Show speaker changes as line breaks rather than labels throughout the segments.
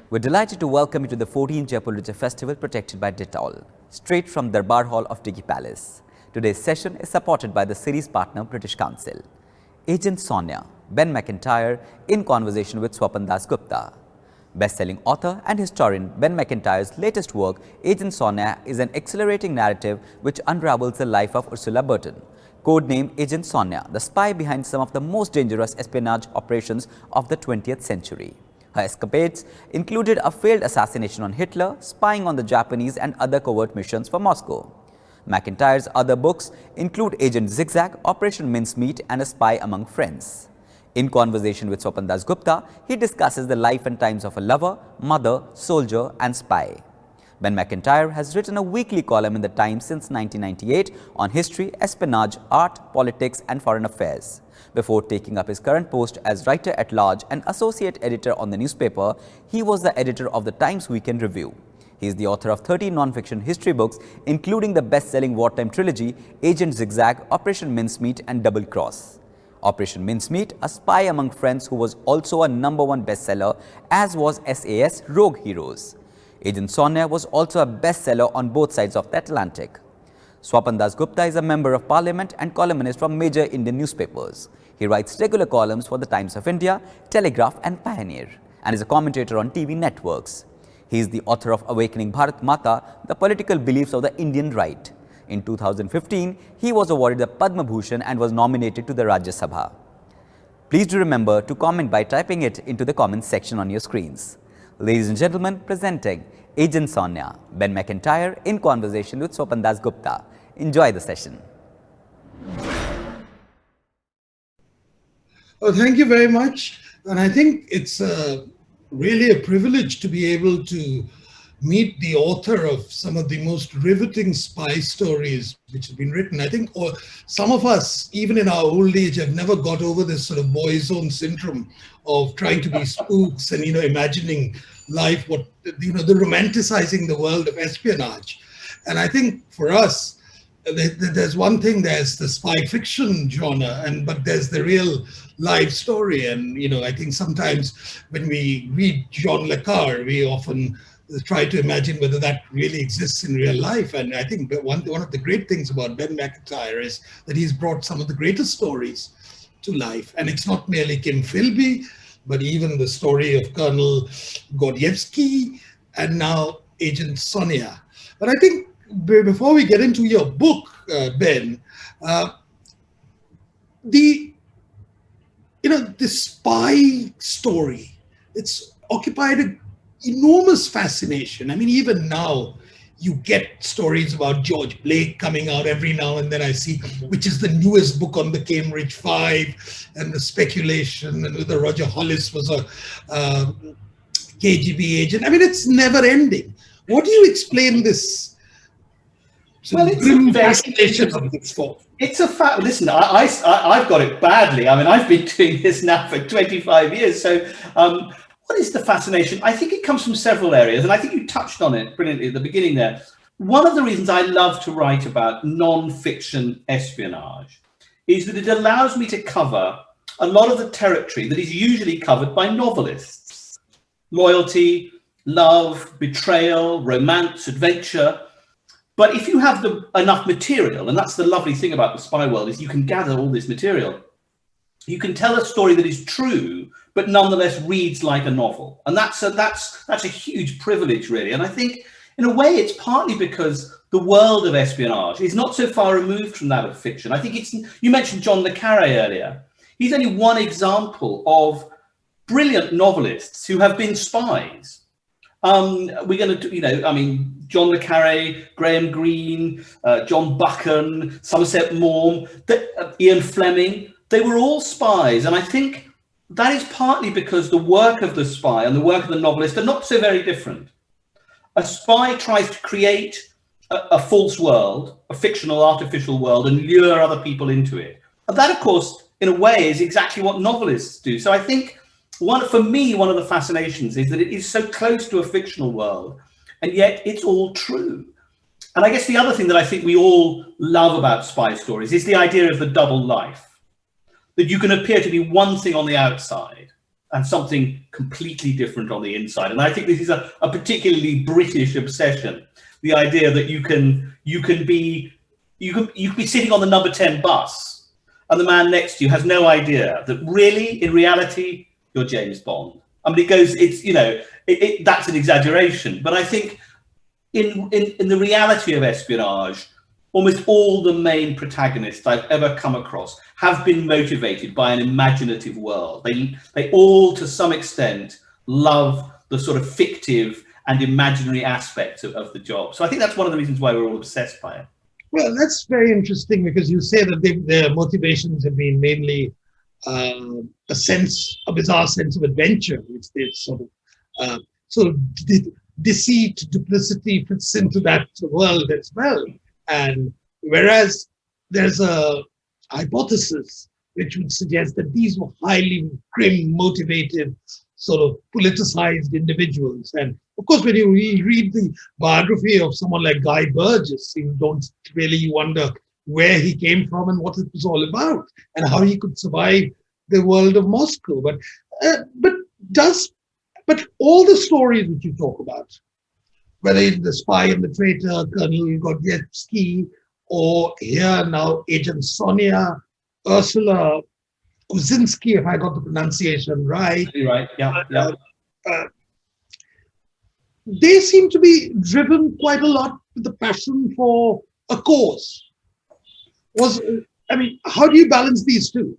We're delighted to welcome you to the 14th Jaipur Literature Festival protected by Dettol, straight from Darbar Hall of Diggy Palace. Today's session is supported by the series partner British Council. Agent Sonya, Ben MacIntyre in conversation with Swapan Dasgupta. Best-selling author and historian Ben MacIntyre's latest work, Agent Sonya, is an exhilarating narrative which unravels the life of Ursula Burton, codenamed Agent Sonya, the spy behind some of the most dangerous espionage operations of the 20th century. Her escapades included a failed assassination on Hitler, spying on the Japanese and other covert missions for Moscow. MacIntyre's other books include Agent Zigzag, Operation Mincemeat and A Spy Among Friends. In conversation with Swapan Dasgupta, he discusses the life and times of a lover, mother, soldier and spy. Ben MacIntyre has written a weekly column in The Times since 1998 on history, espionage, art, politics and foreign affairs. Before taking up his current post as writer-at-large and associate editor on the newspaper, he was the editor of the Times Weekend Review. He is the author of 13 non-fiction history books, including the best-selling wartime trilogy, Agent Zigzag, Operation Mincemeat and Double Cross. Operation Mincemeat, A Spy Among Friends, who was also a #1 bestseller, as was SAS Rogue Heroes. Agent Sonya was also a bestseller on both sides of the Atlantic. Swapan Dasgupta is a member of parliament and columnist from major Indian newspapers. He writes regular columns for the Times of India, Telegraph and Pioneer, and is a commentator on TV networks. He is the author of Awakening Bharat Mata, The Political Beliefs of the Indian Right. In 2015, he was awarded the Padma Bhushan and was nominated to the Rajya Sabha. Please do remember to comment by typing it into the comments section on your screens. Ladies and gentlemen, presenting Agent Sonya, Ben MacIntyre in conversation with Swapan Dasgupta. Enjoy the session.
Oh, thank you very much. And I think it's really a privilege to be able to meet the author of some of the most riveting spy stories which have been written. I think some of us, even in our old age, have never got over this sort of boy's own syndrome of trying to be spooks and, imagining life, the romanticizing the world of espionage. And I think for us, there's one thing, there's the spy fiction genre, but there's the real life story. And, I think sometimes when we read John le Carre, we often try to imagine whether that really exists in real life. And I think one of the great things about Ben MacIntyre is that he's brought some of the greatest stories to life. And it's not merely Kim Philby, but even the story of Colonel Gordievsky and now Agent Sonya. But I think before we get into your book, Ben, the spy story, it's occupied an enormous fascination. I mean, even now, you get stories about George Blake coming out every now and then. I see, which is the newest book on the Cambridge Five, and the speculation, and whether Roger Hollis was a KGB agent. I mean, it's never ending. What do you explain this?
Well, it's a fascination of this for. It's a fact. Listen, I've got it badly. I mean, I've been doing this now for 25 years. So, what is the fascination? I think it comes from several areas, and I think you touched on it brilliantly at the beginning there. One of the reasons I love to write about non-fiction espionage is that it allows me to cover a lot of the territory that is usually covered by novelists. Loyalty, love, betrayal, romance, adventure. But if you have enough material, and that's the lovely thing about the spy world, is you can gather all this material, you can tell a story that is true, but nonetheless reads like a novel. And that's a huge privilege, really. And I think, in a way, it's partly because the world of espionage is not so far removed from that of fiction. I think you mentioned John le Carre earlier. He's only one example of brilliant novelists who have been spies. We're going to, John le Carre, Graham Greene, John Buchan, Somerset Maugham, Ian Fleming, they were all spies. And I think that is partly because the work of the spy and the work of the novelist are not so very different. A spy tries to create a false world, a fictional, artificial world, and lure other people into it. And that, of course, in a way, is exactly what novelists do. So I think, for me, one of the fascinations is that it is so close to a fictional world, and yet it's all true. And I guess the other thing that I think we all love about spy stories is the idea of the double life, that you can appear to be one thing on the outside, and something completely different on the inside. And I think this is a particularly British obsession. The idea that you can be sitting on the number 10 bus and the man next to you has no idea that really, in reality, you're James Bond. I mean, that's an exaggeration. But I think in the reality of espionage, almost all the main protagonists I've ever come across have been motivated by an imaginative world. They all, to some extent, love the sort of fictive and imaginary aspects of the job. So I think that's one of the reasons why we're all obsessed by it.
Well, that's very interesting, because you say that their motivations have been mainly a bizarre sense of adventure, which they've sort of deceit, duplicity fits into that world as well. And whereas there's a hypothesis which would suggest that these were highly grim, motivated, sort of politicized individuals. And of course, when you read the biography of someone like Guy Burgess, you don't really wonder where he came from and what it was all about and how he could survive the world of Moscow. But all the stories which you talk about, whether it's The Spy and the Traitor, Colonel Gordievsky, or here now Agent Sonya, Ursula Kuczynski, if I got the pronunciation right.
Right, yeah.
They seem to be driven quite a lot with the passion for a cause. How do you balance these two?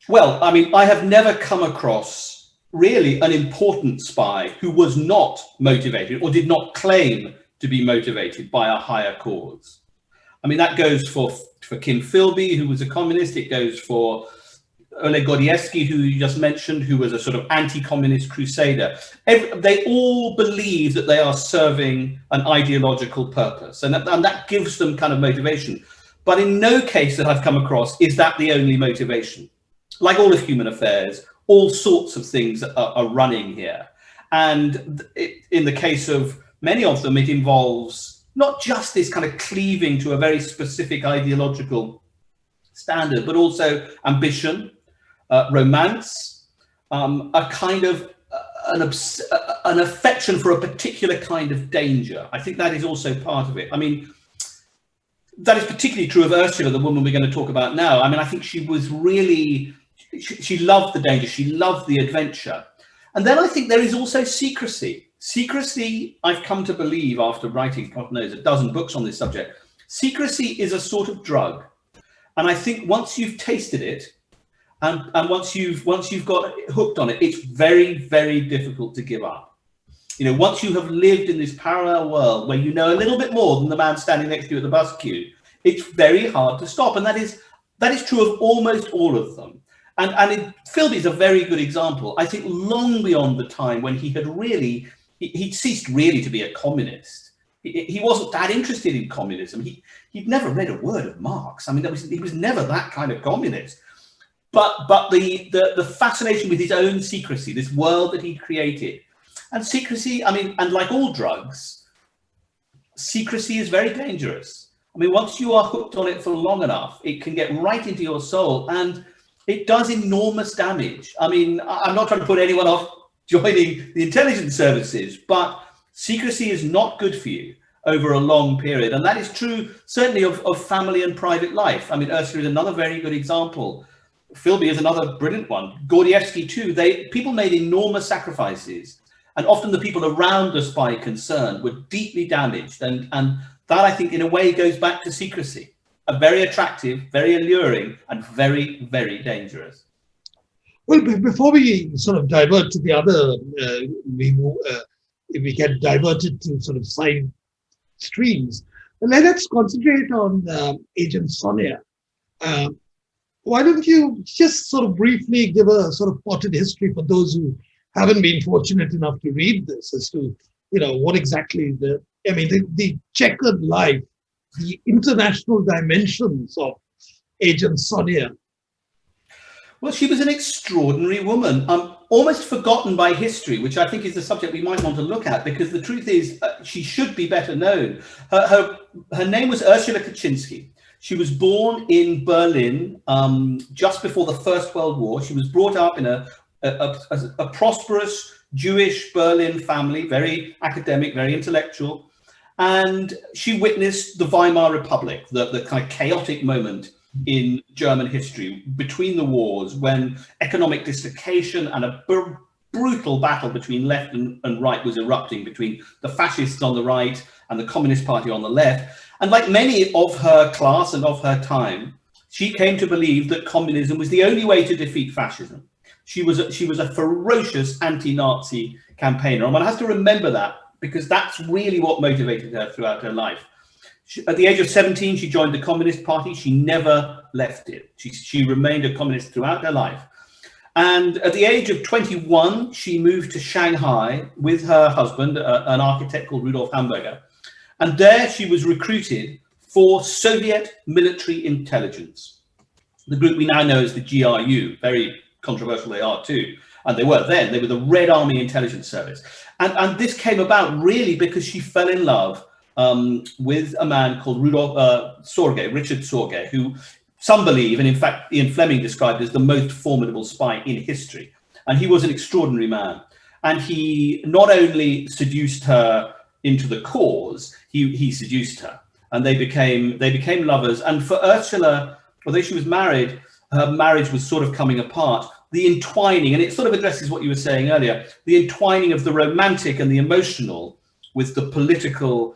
Well, I mean, I have never come across really an important spy who was not motivated or did not claim to be motivated by a higher cause. I mean, that goes for Kim Philby, who was a communist. It goes for Oleg Gordievsky, who you just mentioned, who was a sort of anti-communist crusader. They all believe that they are serving an ideological purpose, and that gives them kind of motivation. But in no case that I've come across is that the only motivation. Like all of human affairs, all sorts of things are running here. And in the case of many of them, it involves not just this kind of cleaving to a very specific ideological standard, but also ambition, romance, a kind of an affection for a particular kind of danger. I think that is also part of it. I mean, that is particularly true of Ursula, the woman we're going to talk about now. I mean, I think she was really, she loved the danger, she loved the adventure. And then I think there is also secrecy. Secrecy, I've come to believe after writing, God knows, a dozen books on this subject, secrecy is a sort of drug. And I think once you've tasted it, and once you've got hooked on it, it's very, very difficult to give up. You know, once you have lived in this parallel world where you know a little bit more than the man standing next to you at the bus queue, it's very hard to stop. And that is true of almost all of them. And Philby is a very good example. I think long beyond the time when he had really, he'd ceased really to be a communist. He wasn't that interested in communism. He'd never read a word of Marx. I mean, he was never that kind of communist. But the fascination with his own secrecy, this world that he created, and secrecy, I mean, and like all drugs, secrecy is very dangerous. I mean, once you are hooked on it for long enough, it can get right into your soul, and it does enormous damage. I mean, I'm not trying to put anyone off joining the intelligence services, but secrecy is not good for you over a long period. And that is true, certainly, of family and private life. I mean, Ursula is another very good example. Philby is another brilliant one. Gordievsky, too. People made enormous sacrifices. And often the people around the spy concerned were deeply damaged. And that, I think, in a way, goes back to secrecy. A very attractive, very alluring, and very, very dangerous.
Well, before we sort of divert to the other, if we get diverted to sort of side streams, let's concentrate on Agent Sonya. Why don't you just sort of briefly give a sort of potted history for those who haven't been fortunate enough to read this as to, you know, what exactly the checkered life, the international dimensions of Agent Sonya.
Well, she was an extraordinary woman, almost forgotten by history, which I think is the subject we might want to look at, because the truth is she should be better known. Her name was Ursula Kuczynski. She was born in Berlin just before the First World War. She was brought up in a a prosperous Jewish Berlin family, very academic, very intellectual. And she witnessed the Weimar Republic, the kind of chaotic moment in German history between the wars, when economic dislocation and a brutal battle between left and right was erupting, between the fascists on the right and the Communist Party on the left. And like many of her class and of her time, she came to believe that communism was the only way to defeat fascism. She was a ferocious anti-Nazi campaigner, and one has to remember that, because that's really what motivated her throughout her life. At the age of 17, she joined the Communist Party. She never left it. She remained a communist throughout her life. And at the age of 21, she moved to Shanghai with her husband, an architect called Rudolf Hamburger. And there she was recruited for Soviet military intelligence, the group we now know as the GRU. Very controversial they are too. And they were then. They were the Red Army Intelligence Service. And this came about really because she fell in love with a man called Richard Sorge, who some believe, and in fact Ian Fleming described as the most formidable spy in history. And he was an extraordinary man. And he not only seduced her into the cause, he seduced her. And they became lovers. And for Ursula, although she was married, her marriage was sort of coming apart. The entwining, and it sort of addresses what you were saying earlier, the entwining of the romantic and the emotional with the political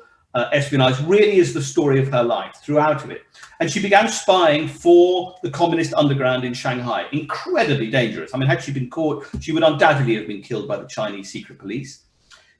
espionage really is the story of her life throughout of it. And she began spying for the communist underground in Shanghai. Incredibly dangerous. I mean, had she been caught, she would undoubtedly have been killed by the Chinese secret police.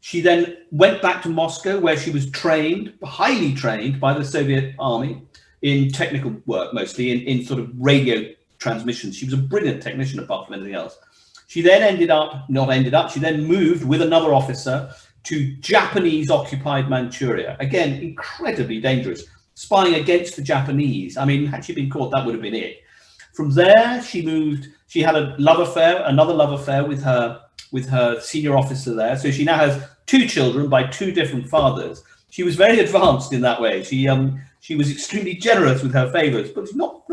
She then went back to Moscow, where she was trained, highly trained by the Soviet army in technical work, mostly in sort of radio transmissions. She was a brilliant technician apart from anything else. She then she then moved with another officer to Japanese occupied Manchuria. Again, incredibly dangerous, spying against the Japanese. I mean, had she been caught, that would have been it. From there, she had another love affair with her senior officer there. So she now has 2 children by 2 different fathers. She was very advanced in that way. She was extremely generous with her favors, but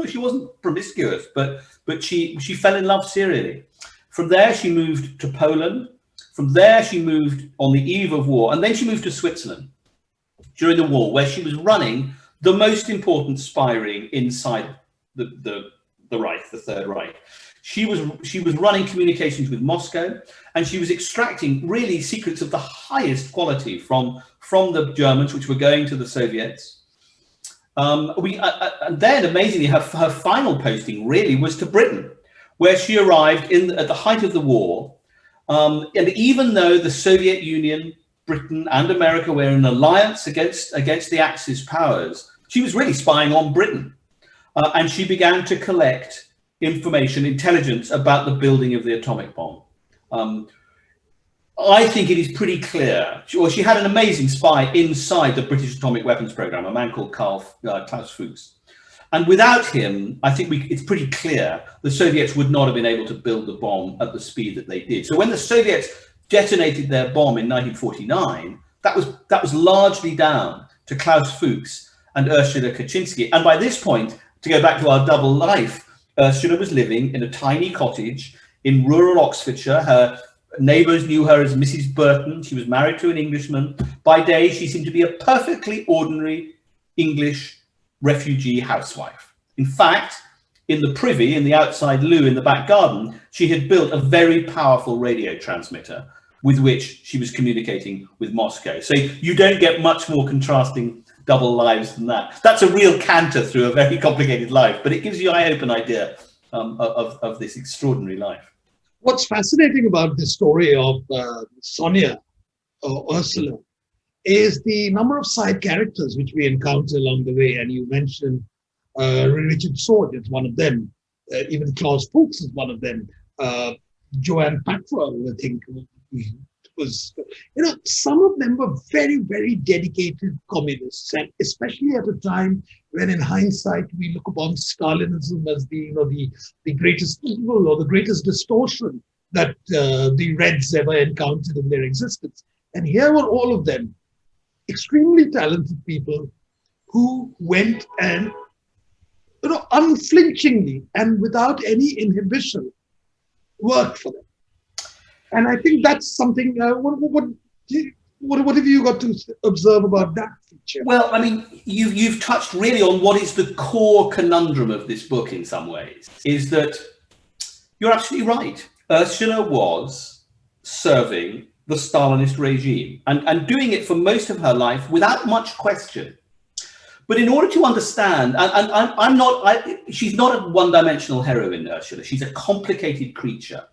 she wasn't promiscuous, but she fell in love serially. From there, she moved to Poland. From there, she moved on the eve of war, and then she moved to Switzerland during the war, where she was running the most important spy ring inside the Reich, the Third Reich. She was running communications with Moscow, and she was extracting really secrets of the highest quality from the Germans, which were going to the Soviets. And then, amazingly, her final posting really was to Britain, where she arrived at the height of the war. And even though the Soviet Union, Britain, and America were in alliance against the Axis powers, she was really spying on Britain. And she began to collect intelligence about the building of the atomic bomb. I think it is pretty clear. She had an amazing spy inside the British atomic weapons program, a man called Klaus Fuchs. And without him, I think it's pretty clear the Soviets would not have been able to build the bomb at the speed that they did. So when the Soviets detonated their bomb in 1949, that was largely down to Klaus Fuchs and Ursula Kuczynski. And by this point, to go back to our double life, Ursula was living in a tiny cottage in rural Oxfordshire. Her neighbours knew her as Mrs. Burton. She was married to an Englishman. By day, she seemed to be a perfectly ordinary English refugee housewife. In fact, in the privy, in the outside loo in the back garden, she had built a very powerful radio transmitter with which she was communicating with Moscow. So you don't get much more contrasting double lives than that. That's a real canter through a very complicated life, but it gives you, I hope, an idea of this extraordinary life.
What's fascinating about this story of Sonya, or Ursula, is the number of side characters which we encounter along the way. And you mentioned Richard Sorge is one of them. Even Klaus Fuchs is one of them. Joanne Packford, I think, was, some of them were very, very dedicated communists, and especially at a time when, in hindsight, we look upon Stalinism as the greatest evil or the greatest distortion that the Reds ever encountered in their existence. And here were all of them, extremely talented people who went and, unflinchingly and without any inhibition, worked for them. And I think that's something, what have you got to observe about that feature?
Well, I mean, you've touched really on what is the core conundrum of this book in some ways, is that you're absolutely right. Ursula was serving the Stalinist regime and doing it for most of her life without much question. But in order to understand, she's not a one-dimensional heroine, Ursula. She's a complicated creature.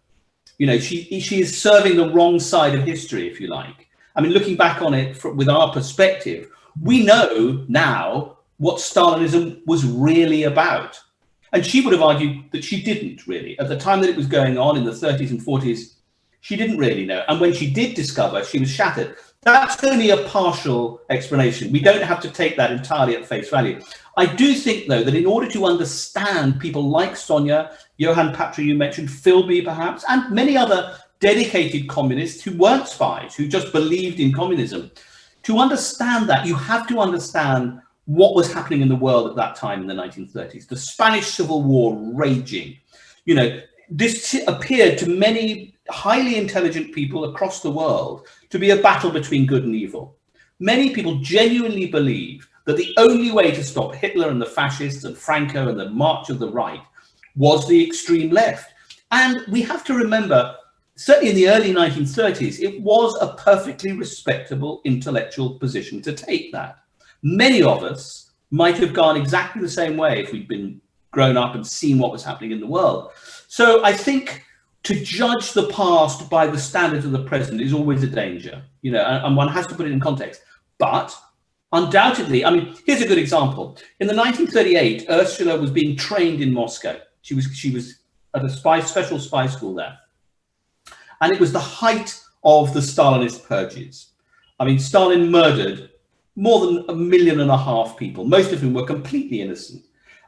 You know, she is serving the wrong side of history, if you like. I mean, looking back on it with our perspective, we know now what Stalinism was really about. And she would have argued that she didn't really. At the time that it was going on in the 30s and 40s, she didn't really know. And when she did discover, she was shattered. That's only a partial explanation. We don't have to take that entirely at face value. I do think, though, that in order to understand people like Sonya, Johann Patra, you mentioned, Philby perhaps, and many other dedicated communists who weren't spies, who just believed in communism, to understand that, you have to understand what was happening in the world at that time in the 1930s. The Spanish Civil War raging. You know, this appeared to many highly intelligent people across the world to be a battle between good and evil. Many people genuinely believe that the only way to stop Hitler and the fascists and Franco and the march of the right was the extreme left. And we have to remember, certainly in the early 1930s, it was a perfectly respectable intellectual position to take that. Many of us might have gone exactly the same way if we'd been grown up and seen what was happening in the world. So I think to judge the past by the standards of the present is always a danger, you know, and one has to put it in context. But undoubtedly, I mean, here's a good example. In the 1938, Ursula was being trained in Moscow. She was at a special spy school there. And it was the height of the Stalinist purges. I mean, Stalin murdered more than 1.5 million people, most of whom were completely innocent.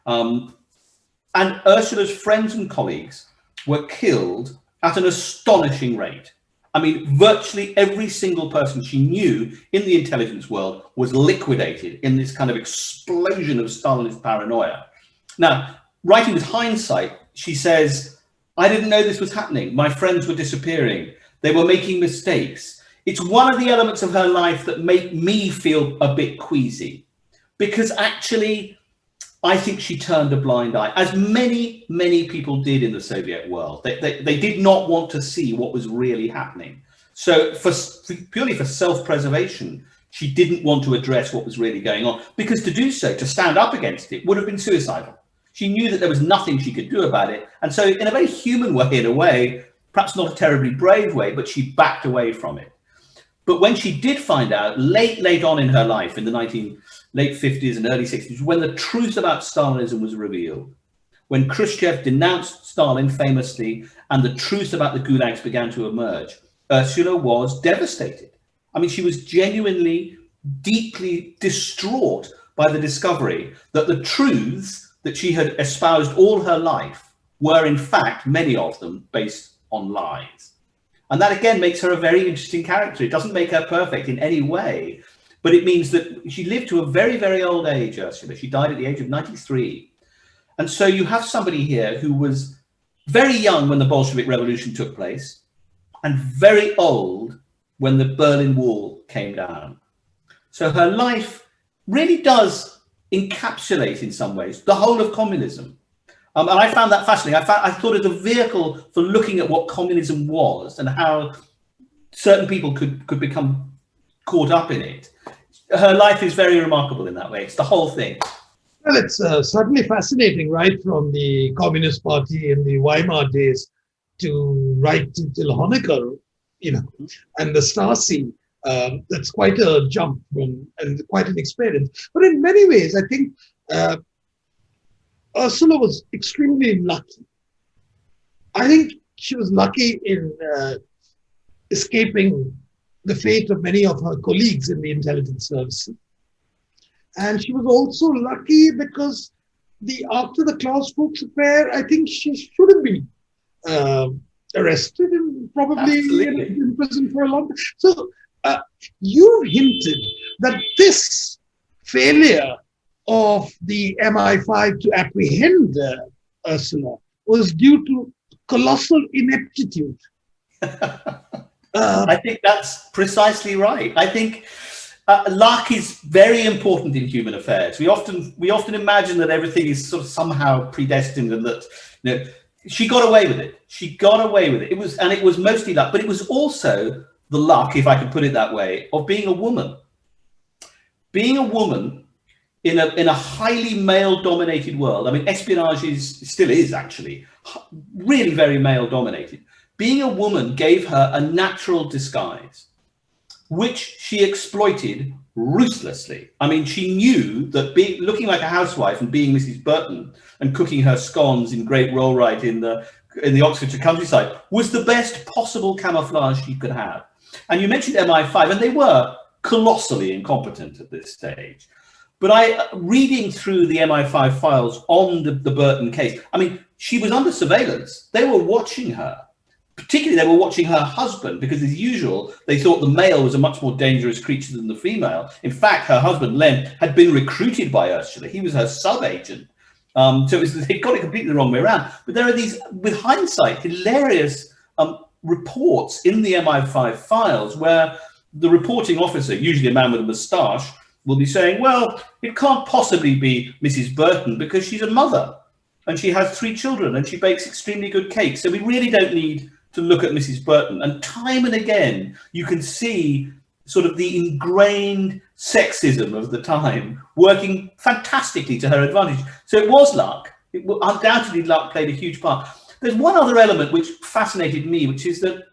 And Ursula's friends and colleagues were killed at an astonishing rate. I mean, virtually every single person she knew in the intelligence world was liquidated in this kind of explosion of Stalinist paranoia. Now, writing with hindsight, she says, I didn't know this was happening. My friends were disappearing. They were making mistakes. It's one of the elements of her life that make me feel a bit queasy, because actually, I think she turned a blind eye, as many people did in the Soviet world. They did not want to see what was really happening. So purely for self-preservation, she didn't want to address what was really going on, because to do so, to stand up against it, would have been suicidal. She knew that there was nothing she could do about it. And so in a very human way, in a way, perhaps not a terribly brave way, but she backed away from it. But when she did find out late on in her life, in the late 50s and early 60s, when the truth about Stalinism was revealed, when Khrushchev denounced Stalin famously and the truth about the gulags began to emerge, Ursula was devastated. I mean, she was genuinely, deeply distraught by the discovery that the truths that she had espoused all her life were, in fact, many of them based on lies. And that, again, makes her a very interesting character. It doesn't make her perfect in any way, but it means that she lived to a very, very old age, Ursula. She died at the age of 93. And so you have somebody here who was very young when the Bolshevik Revolution took place and very old when the Berlin Wall came down. So her life really does encapsulate, in some ways, the whole of communism. And I found that fascinating. I thought it was a vehicle for looking at what communism was and how certain people could become caught up in it. Her life is very remarkable in that way. It's the whole thing.
Well, it's certainly fascinating, right from the Communist Party in the Weimar days to right till Honecker, you know, and the Stasi. That's quite a jump and quite an experience. But in many ways, I think Ursula was extremely lucky. I think she was lucky in escaping the fate of many of her colleagues in the intelligence service. And she was also lucky because after the Klaus Fuchs affair, I think she should have been arrested and probably in prison for a long time. So you've hinted that this failure of the MI5 to apprehend Ursula was due to colossal ineptitude
I think that's precisely right. I think luck is very important in human affairs. We often imagine that everything is sort of somehow predestined, and that, you know, she got away with it. She got away with it. It was mostly luck, but it was also the luck, if I could put it that way, of being a woman. Being a woman in a highly male-dominated world. I mean, espionage still is actually really very male-dominated. Being a woman gave her a natural disguise, which she exploited ruthlessly. I mean, she knew that looking like a housewife and being Mrs. Burton and cooking her scones in Great Rollright in the Oxfordshire countryside was the best possible camouflage she could have. And you mentioned MI5, and they were colossally incompetent at this stage. But reading through the MI5 files on the Burton case, I mean, she was under surveillance. They were watching her. Particularly, they were watching her husband, because as usual, they thought the male was a much more dangerous creature than the female. In fact, her husband, Len, had been recruited by Ursula. He was her sub-agent. So they got it completely the wrong way around. But there are these, with hindsight, hilarious reports in the MI5 files where the reporting officer, usually a man with a moustache, will be saying, well, it can't possibly be Mrs. Burton because she's a mother and she has 3 children and she bakes extremely good cakes. So we really don't need to look at Mrs. Burton. And time and again, you can see sort of the ingrained sexism of the time working fantastically to her advantage. So it was luck. Undoubtedly, luck played a huge part. There's one other element which fascinated me, which is that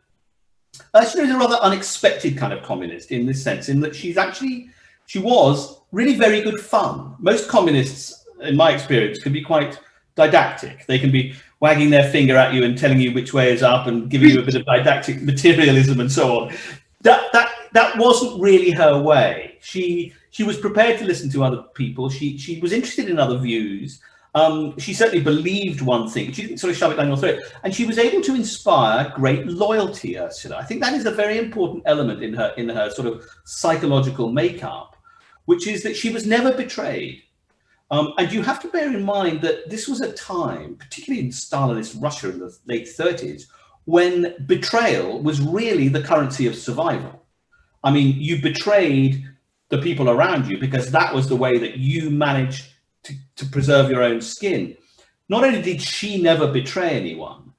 Ursula is a rather unexpected kind of communist in this sense, in that she was really very good fun. Most communists, in my experience, can be quite didactic. They can be wagging their finger at you and telling you which way is up and giving you a bit of didactic materialism and so on. That wasn't really her way. She was prepared to listen to other people. She was interested in other views. She certainly believed one thing. She didn't sort of shove it down your throat. And she was able to inspire great loyalty, Ursula. I think that is a very important element in her sort of psychological makeup, which is that she was never betrayed. And you have to bear in mind that this was a time, particularly in Stalinist Russia in the late 30s, when betrayal was really the currency of survival. I mean, you betrayed the people around you because that was the way that you managed to preserve your own skin. Not only did she never betray anyone,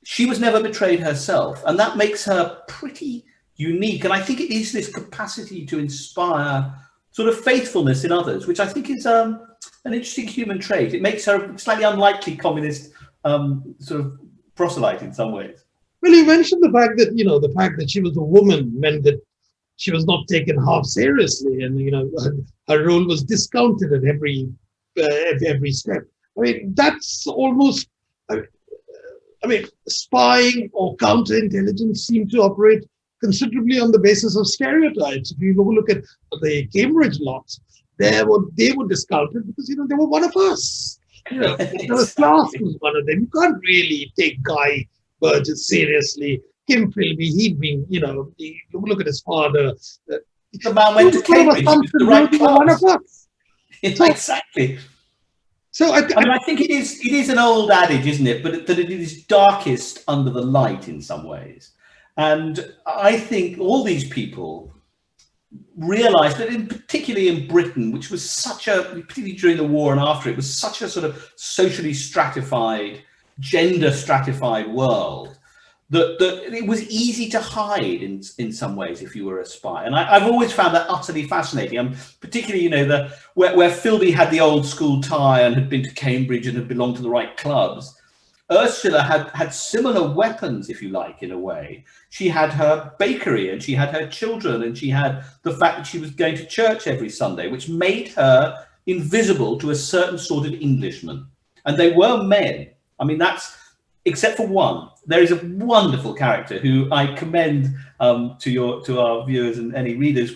she was never betrayed herself. And that makes her pretty unique. And I think it is this capacity to inspire sort of faithfulness in others, which I think is an interesting human trait. It makes her a slightly unlikely communist sort of proselyte in some ways.
Well, you mentioned the fact that she was a woman meant that she was not taken half seriously, and her role was discounted at every step. I mean, that's almost. I mean, spying or counterintelligence seem to operate considerably on the basis of stereotypes. If you look at the Cambridge lots, they were discounted because they were one of us. The class was one of them. You can't really take Guy Burgess seriously. Kim Philby, he'd been, look at his father.
The man went to Cambridge, the right class.
One of us.
Exactly.
So
I think it is an old adage, isn't it? But that it is darkest under the light in some ways. And I think all these people realized that, particularly in Britain, which was particularly during the war and after, it was such a sort of socially stratified, gender stratified world, that it was easy to hide in some ways if you were a spy. And I've always found that utterly fascinating. Particularly, where Philby had the old school tie and had been to Cambridge and had belonged to the right clubs. Ursula had similar weapons, if you like, in a way. She had her bakery and she had her children and she had the fact that she was going to church every Sunday, which made her invisible to a certain sort of Englishman. And they were men. I mean, except for one. There is a wonderful character who I commend to our viewers and any readers,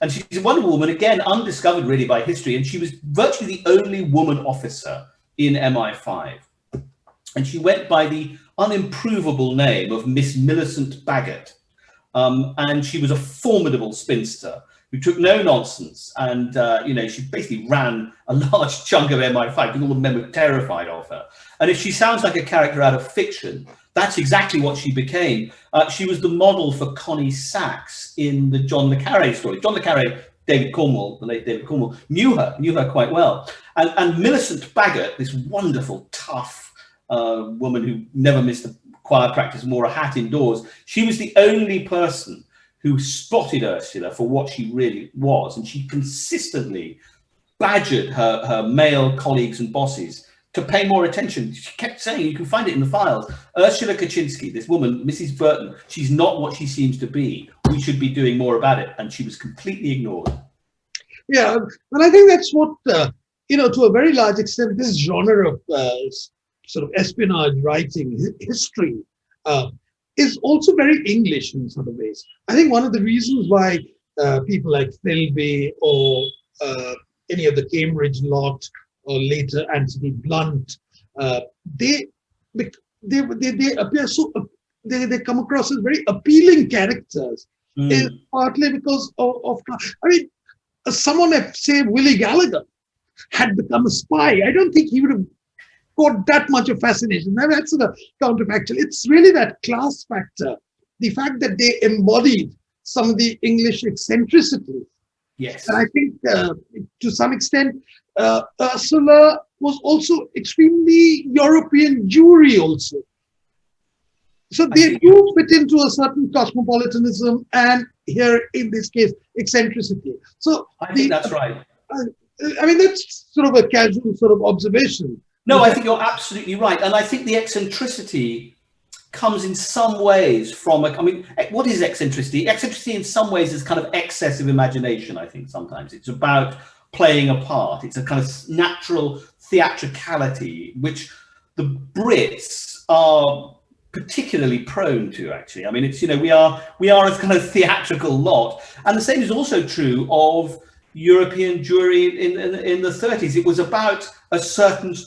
and she's a wonderful woman, again, undiscovered really by history. And she was virtually the only woman officer in MI5. And she went by the unimprovable name of Miss Millicent Baggett. And she was a formidable spinster who took no nonsense. And, she basically ran a large chunk of MI5 because all the men were terrified of her. And if she sounds like a character out of fiction, That's exactly what she became. She was the model for Connie Sachs in the John le Carré story. John le Carré, David Cornwell, the late David Cornwell, knew her quite well. And Millicent Baggott, this wonderful, tough woman who never missed a choir practice and wore a hat indoors, she was the only person who spotted Ursula for what she really was. And she consistently badgered her male colleagues and bosses to pay more attention. She kept saying, you can find it in the files, Ursula Kuczynski, this woman, Mrs. Burton, she's not what she seems to be. We should be doing more about it. And she was completely ignored.
Yeah, and I think that's what, to a very large extent, this genre of sort of espionage writing history is also very English in some ways. I think one of the reasons why people like Philby or any of the Cambridge lot or later Anthony Blunt, they appear so, they come across as very appealing characters, is partly because of I mean, someone like, say, Willie Gallagher had become a spy. I don't think he would have got that much of fascination. That's sort of counterfactual. It's really that class factor, the fact that they embodied some of the English eccentricity.
Yes.
And I think to some extent, Ursula was also extremely European Jewry also. So they do fit into a certain cosmopolitanism and here in this case, eccentricity. So
I think that's right.
I mean, that's sort of a casual sort of observation.
No, I think you're absolutely right. And I think the eccentricity comes in some ways from, I mean, what is eccentricity? Eccentricity in some ways is kind of excessive imagination, I think sometimes. It's about playing a part. It's a kind of natural theatricality, which the Brits are particularly prone to, actually. I mean, it's, we are a kind of theatrical lot. And the same is also true of European Jewry in the 30s. It was about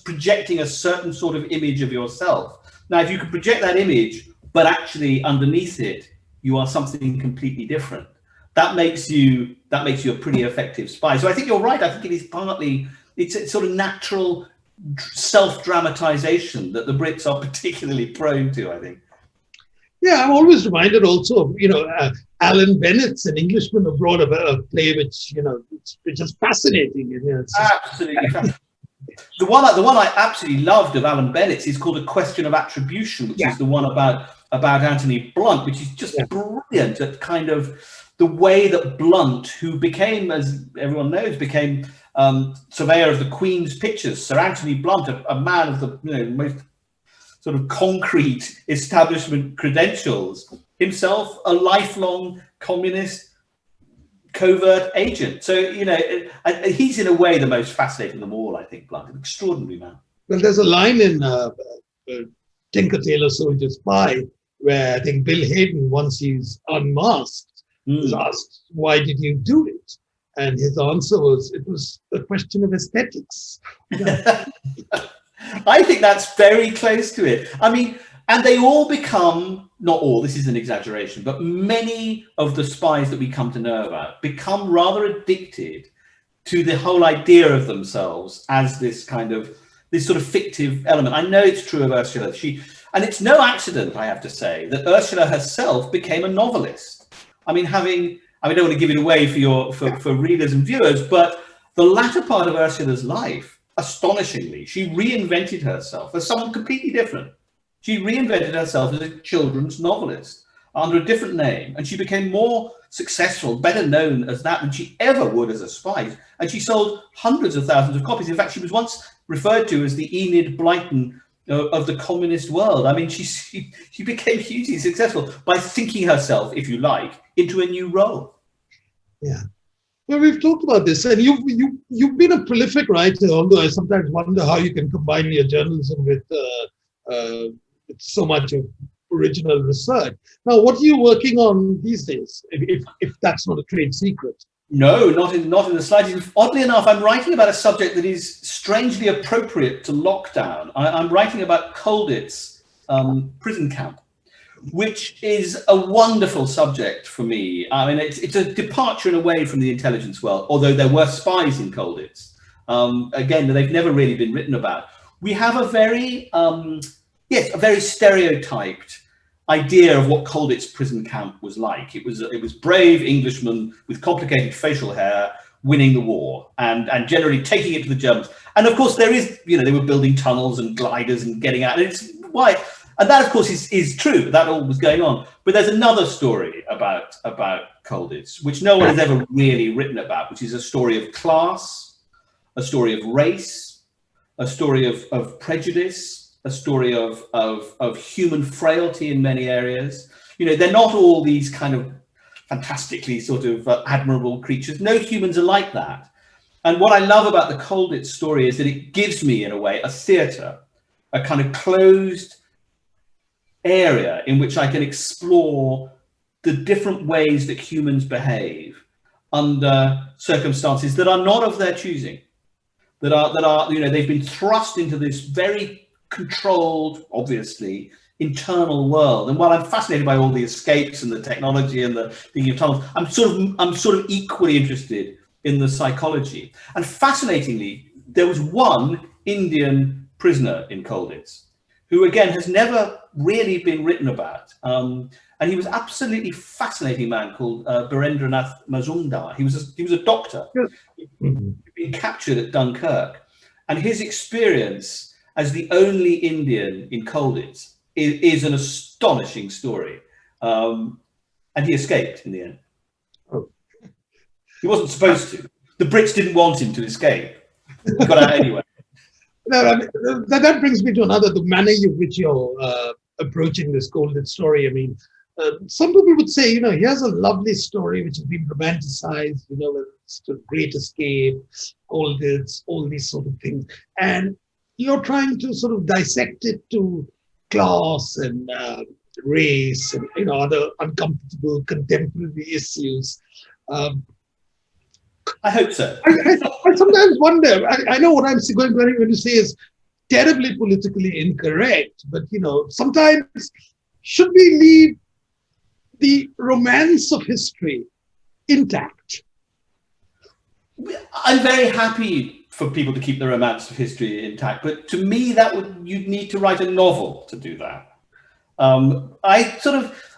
projecting a certain sort of image of yourself. Now, if you could project that image, but actually underneath it, you are something completely different, that makes you a pretty effective spy. So I think you're right. I think it is partly, it's a sort of natural self-dramatization that the Brits are particularly prone to, I think.
Yeah, I'm always reminded also of, Alan Bennett's An Englishman Abroad, a play which, it's just fascinating.
Absolutely fascinating. The one I absolutely loved of Alan Bennett's is called A Question of Attribution, which is the one about Anthony Blunt, which is just brilliant at kind of the way that Blunt, who became, as everyone knows, became surveyor of the Queen's Pictures. Sir Anthony Blunt, a man of the most sort of concrete establishment credentials, himself a lifelong communist covert agent. So, he's in a way the most fascinating of them all, I think, Blunt, an extraordinary man.
Well, there's a line in Tinker Tailor Soldier Spy where I think Bill Hayden, once he's unmasked, is asked, why did you do it? And his answer was, it was a question of aesthetics.
I think that's very close to it. I mean, and they all become, not all, this is an exaggeration, but many of the spies that we come to know about become rather addicted to the whole idea of themselves as this sort of fictive element. I know it's true of Ursula. And it's no accident, I have to say, that Ursula herself became a novelist. I mean, I don't want to give it away for readers and viewers, but the latter part of Ursula's life, astonishingly, she reinvented herself as someone completely different. She reinvented herself as a children's novelist under a different name, and she became more successful, better known as that than she ever would as a spy. And she sold hundreds of thousands of copies. In fact, she was once referred to as the Enid Blyton of the communist world. I mean, she became hugely successful by thinking herself, if you like, into a new role.
Yeah. Well, we've talked about this, and you've been a prolific writer, although I sometimes wonder how you can combine your journalism with so much of original research. Now, what are you working on these days, if that's not a trade secret?
No, not in the slightest. Oddly enough, I'm writing about a subject that is strangely appropriate to lockdown. I'm writing about Colditz prison camp, which is a wonderful subject for me. I mean, it's a departure in a way from the intelligence world, although there were spies in Colditz. Again, they've never really been written about. We have a very yes, a very stereotyped idea of what Colditz prison camp was like. It was brave Englishmen with complicated facial hair winning the war and generally taking it to the Germans. And of course there is, you know, they were building tunnels and gliders and getting out. And it's why, and that of course is true. That all was going on. But there's another story about Colditz, which no one has ever really written about, which is a story of class, a story of race, a story of prejudice, a story of human frailty in many areas. You know, they're not all these kind of fantastically sort of admirable creatures. No humans are like that. And what I love about the Colditz story is that it gives me, in a way, a theatre, a kind of closed area in which I can explore the different ways that humans behave under circumstances that are not of their choosing, that are, you know, they've been thrust into this very controlled, obviously, internal world. And while I'm fascinated by all the escapes and the technology and the thinking of tunnels, I'm sort of equally interested in the psychology. And fascinatingly, there was one Indian prisoner in Colditz who, again, has never really been written about. And he was absolutely fascinating man called Birendranath Mazumdar. He was a doctor.
Mm-hmm.
He'd been captured at Dunkirk. And his experience as the only Indian in Colditz is an astonishing story. And he escaped in the end.
Oh.
He wasn't supposed to. The Brits didn't want him to escape. He got out anyway.
No, I mean, that brings me to the manner in which you're approaching this Colditz story. I mean, some people would say, you know, here's a lovely story which has been romanticized, you know, it's the Great Escape, Colditz, all these sort of things. And you're trying to sort of dissect it to class and race and, you know, other uncomfortable contemporary issues.
I hope so.
I sometimes wonder, I know what I'm going to say is terribly politically incorrect, but, you know, sometimes should we leave the romance of history intact?
I'm very happy for people to keep the romance of history intact, but to me, you'd need to write a novel to do that.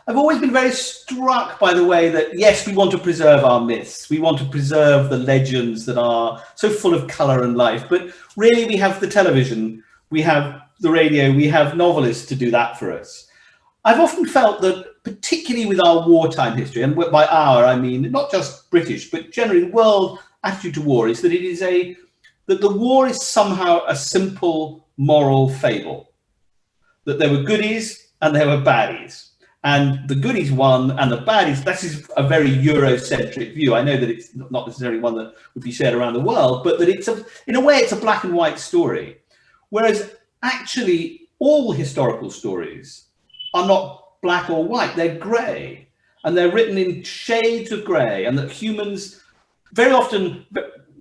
I've always been very struck by the way that, yes, we want to preserve our myths. We want to preserve the legends that are so full of color and life. But really, we have the television, we have the radio, we have novelists to do that for us. I've often felt that, particularly with our wartime history, and by our, I mean, not just British, but generally the world attitude to war, is that that the war is somehow a simple moral fable. That there were goodies and there were baddies. And the goodies won, and the baddies, that is a very Eurocentric view. I know that it's not necessarily one that would be shared around the world, but that in a way, it's a black and white story. Whereas actually, all historical stories are not black or white, they're grey. And they're written in shades of grey, and that humans, very often,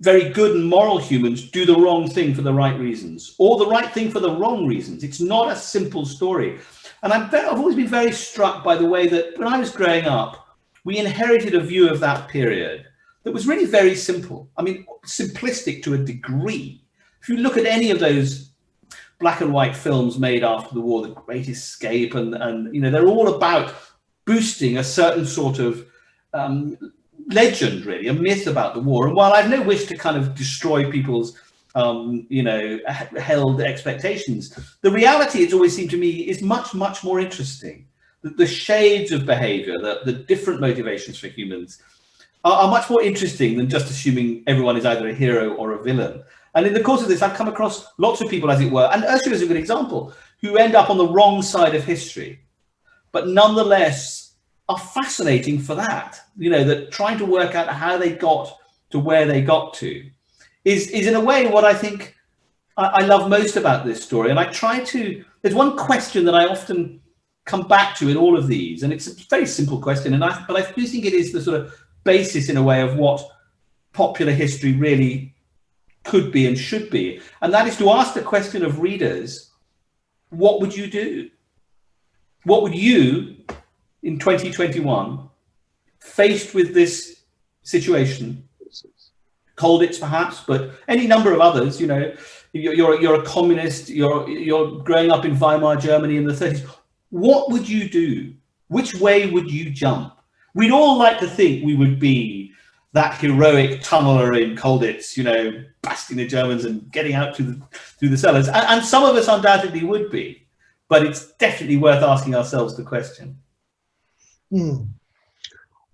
very good and moral humans, do the wrong thing for the right reasons, or the right thing for the wrong reasons. It's not a simple story. And I've always been very struck by the way that when I was growing up, we inherited a view of that period that was really very simple. I mean, simplistic to a degree. If you look at any of those black and white films made after the war, The Great Escape, and you know, they're all about boosting a certain sort of legend, really, a myth about the war. And while I've no wish to kind of destroy people's you know, held expectations, the reality, it's always seemed to me, is much, much more interesting. The shades of behavior, the different motivations for humans are much more interesting than just assuming everyone is either a hero or a villain. And in the course of this, I've come across lots of people, as it were, and Ursula is a good example, who end up on the wrong side of history, but nonetheless are fascinating for that. You know, that trying to work out how they got to where they got to is in a way what I think I love most about this story. And I try to, there's one question that I often come back to in all of these, and it's a very simple question, but I do think it is the sort of basis in a way of what popular history really could be and should be. And that is to ask the question of readers, what would you do? What would you, in 2021, faced with this situation, Colditz perhaps, but any number of others. You know, you're a communist. You're growing up in Weimar Germany in the 30s. What would you do? Which way would you jump? We'd all like to think we would be that heroic tunneler in Colditz, you know, blasting the Germans and getting out through the cellars. And some of us undoubtedly would be, but it's definitely worth asking ourselves the question.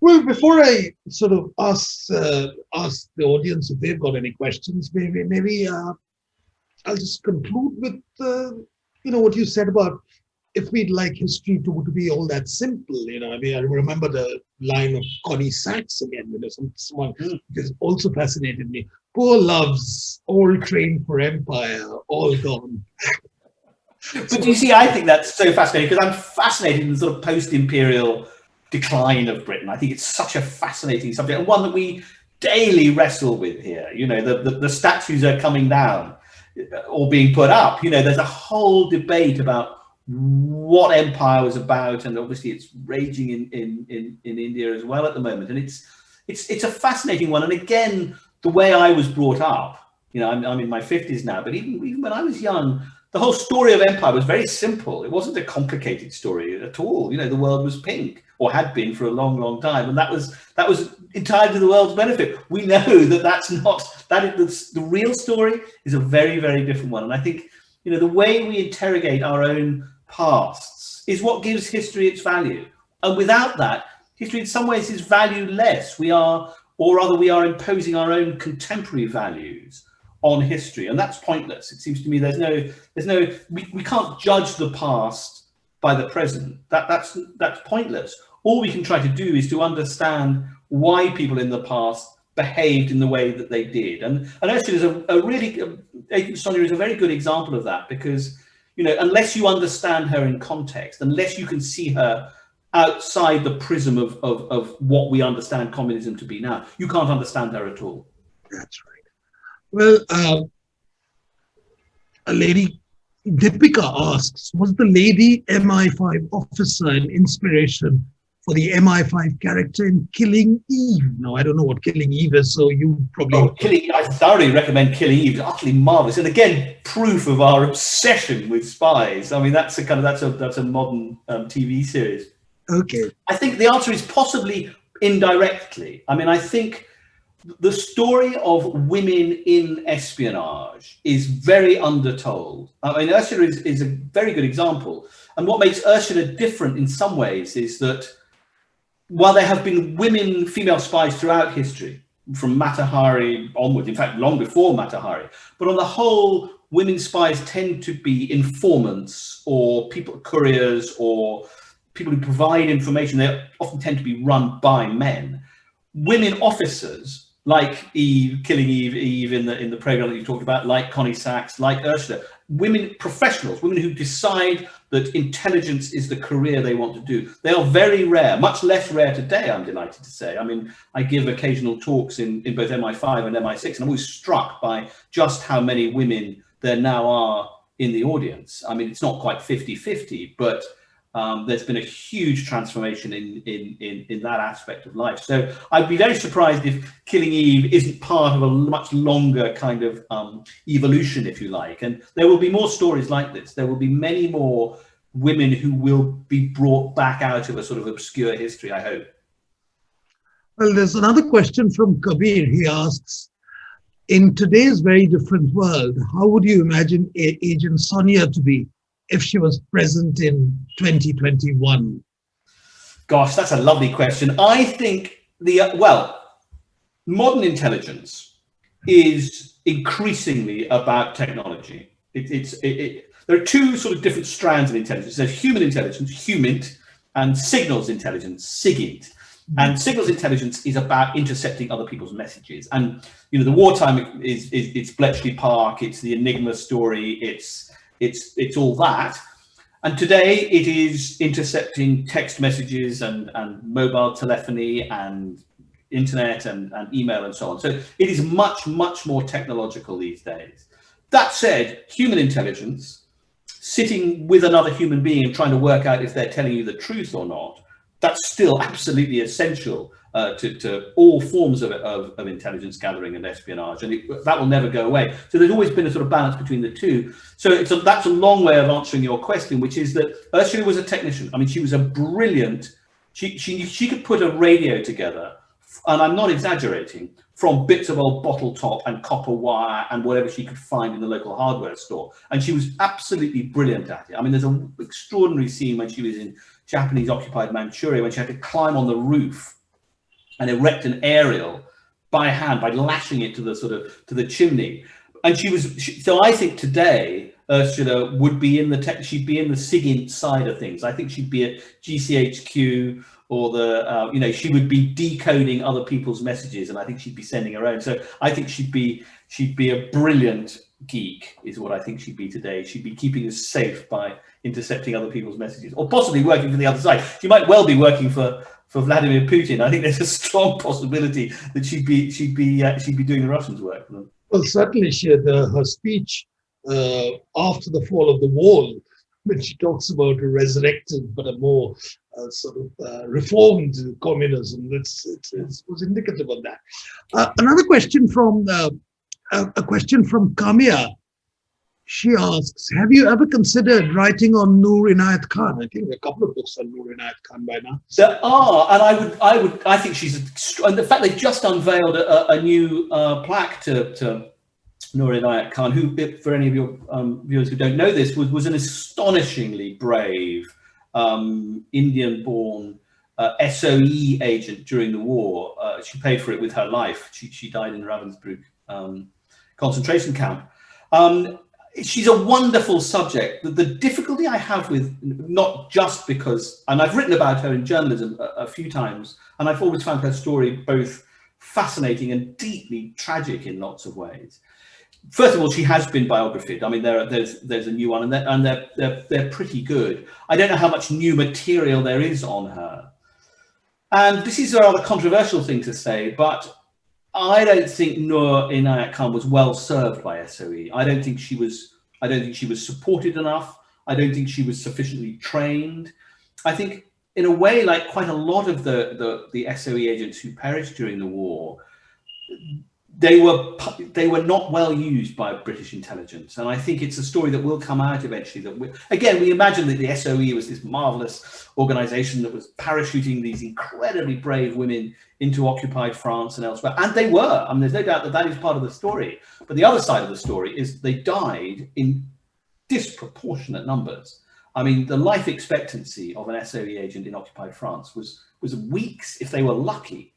Well, before I sort of ask the audience if they've got any questions, maybe I'll just conclude with what you said about if we'd like history to be all that simple. You know, I mean, I remember the line of Connie Sachs again. You know, someone because also fascinated me. Poor loves, all trained for empire, all gone.
But you see, I think that's so fascinating because I'm fascinated in the sort of post-imperial decline of Britain. I think it's such a fascinating subject and one that we daily wrestle with here. You know, the statues are coming down or being put up. You know, there's a whole debate about what empire was about, and obviously it's raging in India as well at the moment. And it's a fascinating one. And again, the way I was brought up, you know, I'm in my 50s now, but even when I was young, the whole story of empire was very simple. It wasn't a complicated story at all. You know, the world was pink, or had been for a long, long time, and that was entirely to the world's benefit. We know the real story is a very, very different one. And I think, you know, the way we interrogate our own pasts is what gives history its value. And without that, history in some ways is valueless. We are imposing our own contemporary values on history, and that's pointless. It seems to me we can't judge the past by the present. That's pointless. All we can try to do is to understand why people in the past behaved in the way that they did. And Ursula Agent Sonya is a very good example of that, because, you know, unless you understand her in context, unless you can see her outside the prism of what we understand communism to be now, you can't understand her at all.
That's right. Well, a lady, Deepika asks, was the lady MI5 officer an inspiration for the MI5 character in Killing Eve? No, I don't know what Killing Eve is, so you probably...
I thoroughly recommend Killing Eve. It's utterly marvelous, and again, proof of our obsession with spies. I mean, that's a modern TV series.
Okay.
I think the answer is possibly indirectly. I mean, I think the story of women in espionage is very undertold. I mean, Ursula is a very good example. And what makes Ursula different in some ways is that while there have been female spies throughout history, from Mata Hari onwards, in fact, long before Mata Hari, but on the whole, women spies tend to be informants or couriers or people who provide information. They often tend to be run by men. Women officers, like Killing Eve in the program that you talked about, like Connie Sachs, like Ursula, women professionals, women who decide that intelligence is the career they want to do. They are very rare, much less rare today, I'm delighted to say. I mean, I give occasional talks in both MI5 and MI6, and I'm always struck by just how many women there now are in the audience. I mean, it's not quite 50-50, but there's been a huge transformation in that aspect of life. So I'd be very surprised if Killing Eve isn't part of a much longer kind of evolution, if you like. And there will be more stories like this. There will be many more women who will be brought back out of a sort of obscure history, I hope.
Well, there's another question from Kabir. He asks, in today's very different world, how would you imagine Agent Sonya to be if she was present in 2021?
Gosh, that's a lovely question. I think modern intelligence is increasingly about technology. There are two sort of different strands of intelligence. There's human intelligence, HUMINT, and signals intelligence, SIGINT. And signals intelligence is about intercepting other people's messages. And, you know, the wartime it's Bletchley Park, it's the Enigma story, it's all that. And today it is intercepting text messages and mobile telephony and internet and email and so on. So it is much, much more technological these days. That said, human intelligence, sitting with another human being and trying to work out if they're telling you the truth or not, that's still absolutely essential to all forms of intelligence gathering and espionage, and that will never go away. So there's always been a sort of balance between the two. So that's a long way of answering your question, which is that Ursula was a technician. I mean, she was a brilliant. She could put a radio together, and I'm not exaggerating, from bits of old bottle top and copper wire and whatever she could find in the local hardware store. And she was absolutely brilliant at it. I mean, there's an extraordinary scene when she was in Japanese occupied Manchuria, when she had to climb on the roof and erect an aerial by hand, by lashing it to the chimney. And so I think today Ursula would be she'd be in the SIGINT side of things. I think she'd be at GCHQ, or she would be decoding other people's messages, and I think she'd be sending her own. So I think she'd be a brilliant geek, is what I think she'd be today. She'd be keeping us safe by intercepting other people's messages, or possibly working for the other side. She might well be working for Vladimir Putin. I think there's a strong possibility that she'd be doing the Russians' work for them.
Well, certainly she had her speech after the fall of the wall, when she talks about a resurrected but a more reformed communism. It was indicative of that. Another question from Kamia. She asks, have you ever considered writing on Noor Inayat Khan? I think there are a couple of books on Noor Inayat Khan by now.
There are, and I think she's, and the fact they've just unveiled a new plaque to Noor Inayat Khan, who, for any of your viewers who don't know this, was an astonishingly brave Indian-born SOE agent during the war. She paid for it with her life. She died in Ravensbrück concentration camp. She's a wonderful subject. The difficulty I have with, not just because, and I've written about her in journalism a few times, and I've always found her story both fascinating and deeply tragic in lots of ways. First of all, she has been biographied. I mean, there's a new one, and they're pretty good. I don't know how much new material there is on her, and this is a rather controversial thing to say, but I don't think Noor Inayat Khan was well served by SOE. I don't think she was supported enough. I don't think she was sufficiently trained. I think, in a way, like quite a lot of the SOE agents who perished during the war, they were not well used by British intelligence, and I think it's a story that will come out eventually. That we imagine that the SOE was this marvelous organisation that was parachuting these incredibly brave women into occupied France and elsewhere, and they were. I mean, there's no doubt that is part of the story. But the other side of the story is they died in disproportionate numbers. I mean, the life expectancy of an SOE agent in occupied France was weeks, if they were lucky.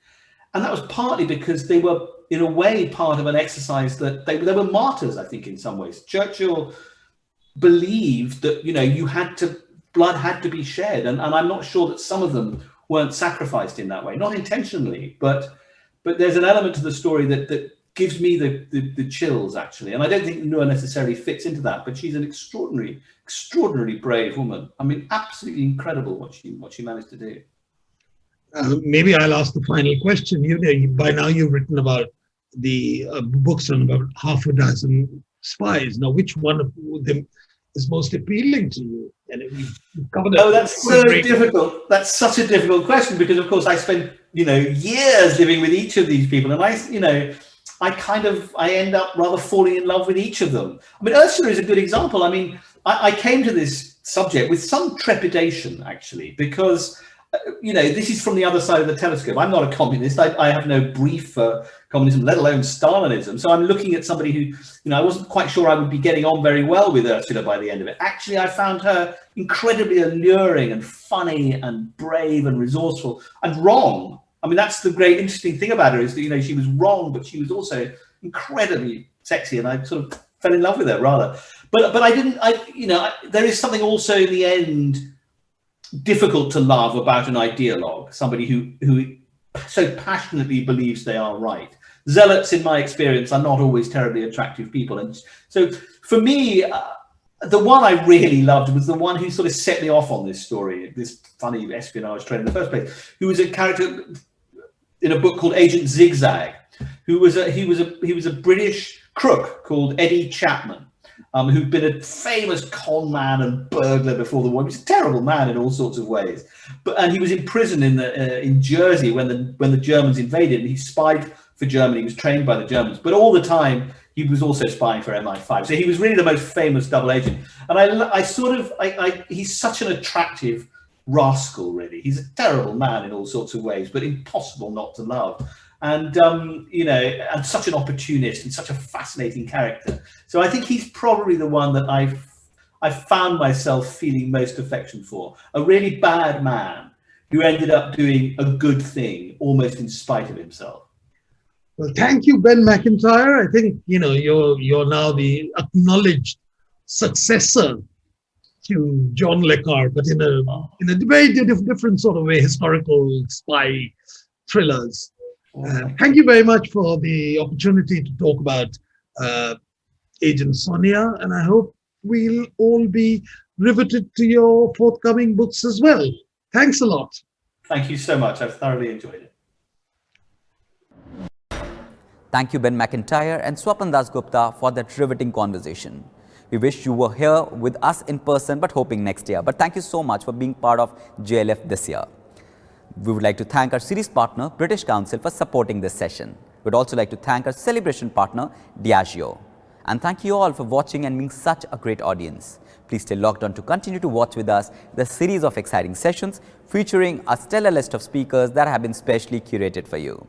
And that was partly because they were, in a way, part of an exercise that they were martyrs, I think, in some ways. Churchill believed that, blood had to be shed. And I'm not sure that some of them weren't sacrificed in that way, not intentionally, but there's an element to the story that gives me the chills, actually. And I don't think Noor necessarily fits into that, but she's an extraordinarily brave woman. I mean, absolutely incredible what she managed to do.
Maybe I'll ask the final question. By now you've written about the books on about half a dozen spies. Now, which one of them is most appealing to you? And we've covered that.
Oh, that's so difficult. That's such a difficult question, because, of course, I spent years living with each of these people, and I end up rather falling in love with each of them. I mean, Ursula is a good example. I mean, I came to this subject with some trepidation, actually, because this is from the other side of the telescope. I'm not a communist. I have no brief for communism, let alone Stalinism. So I'm looking at somebody who, I wasn't quite sure I would be getting on very well with Ursula by the end of it. Actually, I found her incredibly alluring and funny and brave and resourceful and wrong. I mean, that's the great interesting thing about her, is that, she was wrong, but she was also incredibly sexy, and I sort of fell in love with her rather. But there is something also in the end difficult to love about an ideologue, somebody who so passionately believes they are right. Zealots, in my experience, are not always terribly attractive people. And so for me, the one I really loved was the one who sort of set me off on this story, this funny espionage trend in the first place, who was a character in a book called Agent Zigzag, he was a British crook called Eddie Chapman. who'd been a famous con man and burglar before the war. He was a terrible man in all sorts of ways. And he was in prison in Jersey when the Germans invaded. And he spied for Germany. He was trained by the Germans, but all the time he was also spying for MI5. So he was really the most famous double agent. And he's such an attractive rascal, really. He's a terrible man in all sorts of ways, but impossible not to love. And and such an opportunist and such a fascinating character. So I think he's probably the one that I found myself feeling most affection for. A really bad man who ended up doing a good thing almost in spite of himself.
Well, thank you, Ben MacIntyre. I think you're now the acknowledged successor to John le Carre, but in a very different sort of way, historical spy thrillers. Thank you very much for the opportunity to talk about Agent Sonya, and I hope we'll all be riveted to your forthcoming books as well. Thanks a lot.
Thank you so much. I've thoroughly enjoyed it.
Thank you, Ben MacIntyre and Swapan Dasgupta, for that riveting conversation. We wish you were here with us in person, but hoping next year. But thank you so much for being part of JLF this year. We would like to thank our series partner, British Council, for supporting this session. We would also like to thank our celebration partner, Diageo. And thank you all for watching and being such a great audience. Please stay logged on to continue to watch with us the series of exciting sessions featuring a stellar list of speakers that have been specially curated for you.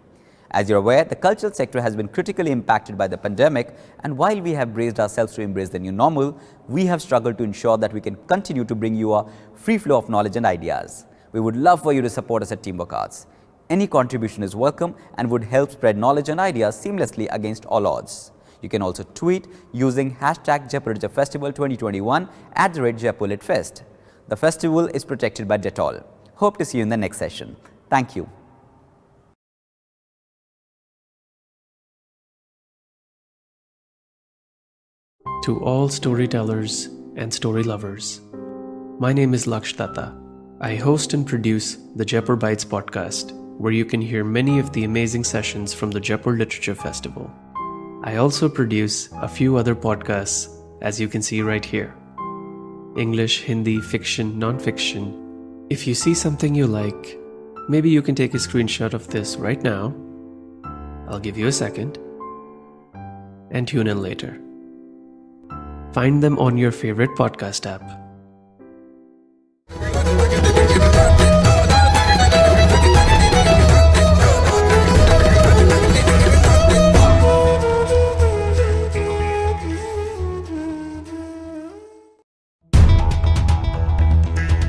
As you're aware, the cultural sector has been critically impacted by the pandemic, and while we have braced ourselves to embrace the new normal, we have struggled to ensure that we can continue to bring you a free flow of knowledge and ideas. We would love for you to support us at Teamwork Arts. Any contribution is welcome and would help spread knowledge and ideas seamlessly against all odds. You can also tweet using hashtag Jaipur Festival 2021 @Jaipur Lit Fest. The festival is protected by Dettol. Hope to see you in the next session. Thank you.
To all storytellers and story lovers, my name is Laksh Datta. I host and produce the Jaipur Bites podcast, where you can hear many of the amazing sessions from the Jaipur Literature Festival. I also produce a few other podcasts, as you can see right here. English, Hindi, fiction, non-fiction. If you see something you like, maybe you can take a screenshot of this right now. I'll give you a second. And tune in later. Find them on your favorite podcast app.